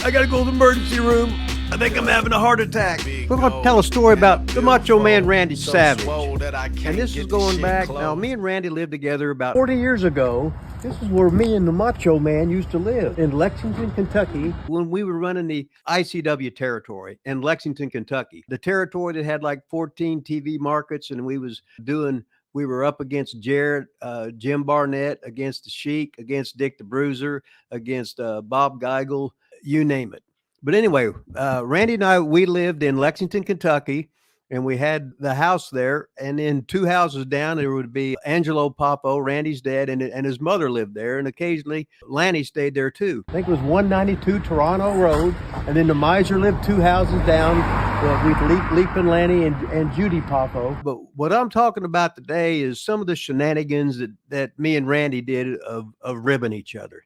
I gotta go to the emergency room. I think I'm having a heart attack. We're going to tell a story about the Macho Man Randy Savage. And this is going back, now me and Randy lived together about 40 years ago. This is where me and the Macho Man used to live, in Lexington, Kentucky, when we were running the ICW territory in Lexington, Kentucky. The territory that had like 14 TV markets, and we were up against Jarrett, Jim Barnett, against the Sheik, against Dick the Bruiser, against Bob Geigel, you name it. But anyway, Randy and I, we lived in Lexington, Kentucky, and we had the house there. And then 2 houses down, there would be Angelo Popo, Randy's dad, and his mother lived there. And occasionally, Lanny stayed there too. I think it was 192 Toronto Road. And then the miser lived 2 houses down with Leap and Lanny and Judy Popo. But what I'm talking about today is some of the shenanigans that me and Randy did of ribbing each other.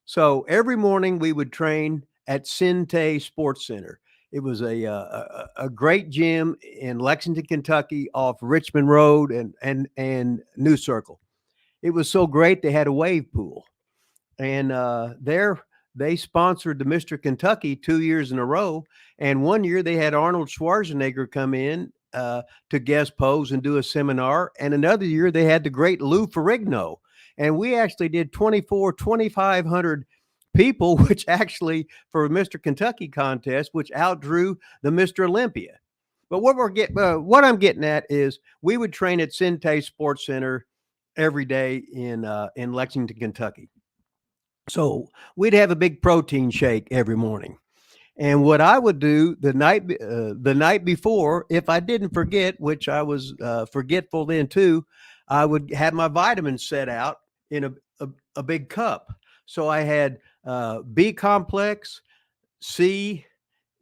So every morning we would train at Sinte Sports Center. It was a great gym in Lexington, Kentucky, off Richmond Road and New Circle. It was so great they had a wave pool, and there they sponsored the Mr. Kentucky 2 years in a row. And one year they had Arnold Schwarzenegger come in to guest pose and do a seminar, and another year they had the great Lou Ferrigno, and we actually did 2,500 people, which actually for Mr. Kentucky contest, which outdrew the Mr. Olympia. But what I'm getting at is we would train at Sinte Sports Center every day in Lexington, Kentucky. So we'd have a big protein shake every morning. And what I would do the night before, if I didn't forget, which I was forgetful then too, I would have my vitamins set out in a big cup. So I had B complex, C,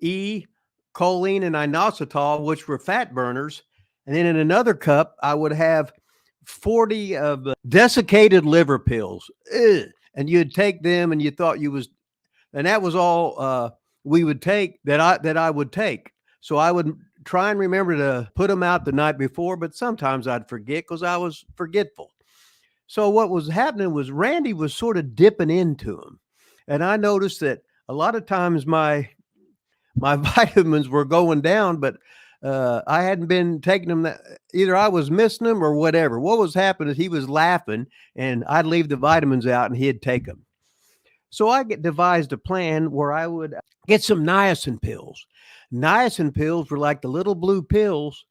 E, choline, and inositol, which were fat burners. And then in another cup, I would have 40 of desiccated liver pills. Ugh. And you'd take them, and you thought and that was all we would take that I would take. So I would try and remember to put them out the night before, but sometimes I'd forget because I was forgetful. So what was happening was Randy was sort of dipping into them. And I noticed that a lot of times my vitamins were going down, but I hadn't been taking them. Either I was missing them or whatever. What was happening is he was laughing, and I'd leave the vitamins out and he'd take them. So I devised a plan where I would get some niacin pills. Niacin pills were like the little blue pills,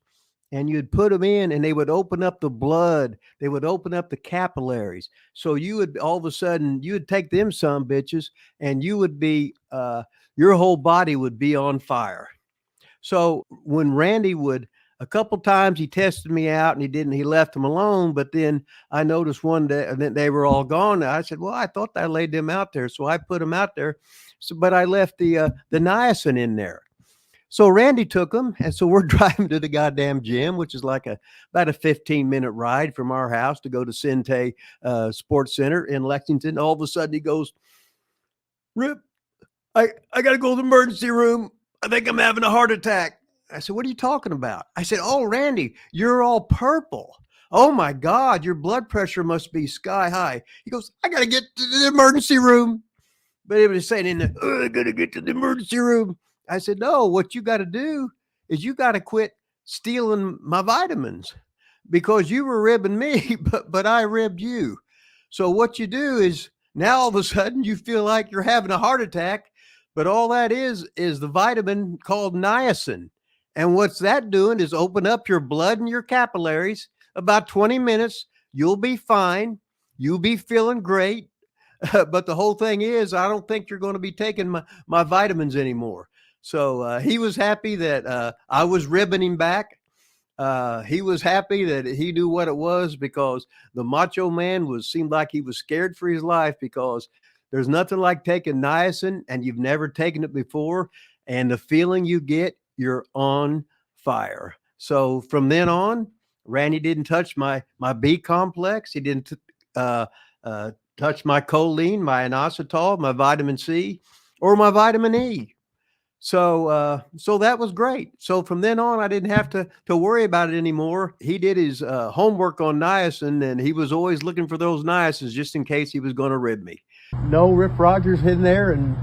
and you'd put them in and they would open up the blood. They would open up the capillaries. So you would all of a sudden, you would take them some bitches, and you would be, your whole body would be on fire. So when Randy a couple times he tested me out and he left them alone. But then I noticed one day that they were all gone. I said, well, I thought I laid them out there. So I put them out there. But I left the niacin in there. So Randy took them, and so we're driving to the goddamn gym, which is like about a 15-minute ride from our house to go to Sinte Sports Center in Lexington. All of a sudden he goes, Rip, I got to go to the emergency room. I think I'm having a heart attack. I said, what are you talking about? I said, oh, Randy, you're all purple. Oh, my God, your blood pressure must be sky high. He goes, I got to get to the emergency room. But he was saying I got to get to the emergency room. I said, no, what you got to do is you got to quit stealing my vitamins, because you were ribbing me, but I ribbed you. So what you do is now all of a sudden you feel like you're having a heart attack, but all that is the vitamin called niacin. And what's that doing is open up your blood and your capillaries. About 20 minutes, you'll be fine. You'll be feeling great. But the whole thing is, I don't think you're going to be taking my vitamins anymore. So he was happy that I was ribbing him back. He was happy that he knew what it was, because the Macho Man seemed like he was scared for his life, because there's nothing like taking niacin and you've never taken it before. And the feeling you get, you're on fire. So from then on, Randy didn't touch my B complex. He didn't touch my choline, my inositol, my vitamin C, or my vitamin E. So that was great. So from then on, I didn't have to worry about it anymore. He did his homework on niacin, and he was always looking for those niacins just in case he was going to rib me. No Rip Rogers in there, and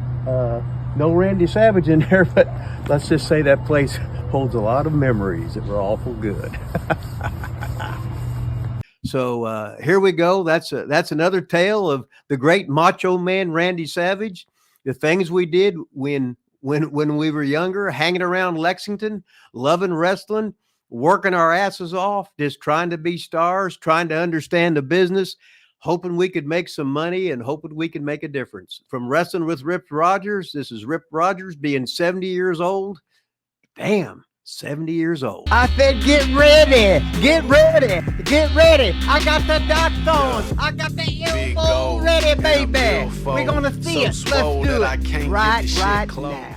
No Randy Savage in there, but let's just say that place holds a lot of memories that were awful good. So here we go. That's another tale of the great Macho Man Randy Savage. The things we did when we were younger, hanging around Lexington, loving wrestling, working our asses off, just trying to be stars, trying to understand the business, hoping we could make some money and hoping we could make a difference. From Wrestling with Rip Rogers, this is Rip Rogers being 70 years old. Damn. 70 years old. I said, get ready, get ready, get ready. I got the dots on. I got the elbow ready, baby. We're gonna see it. Let's do it right now.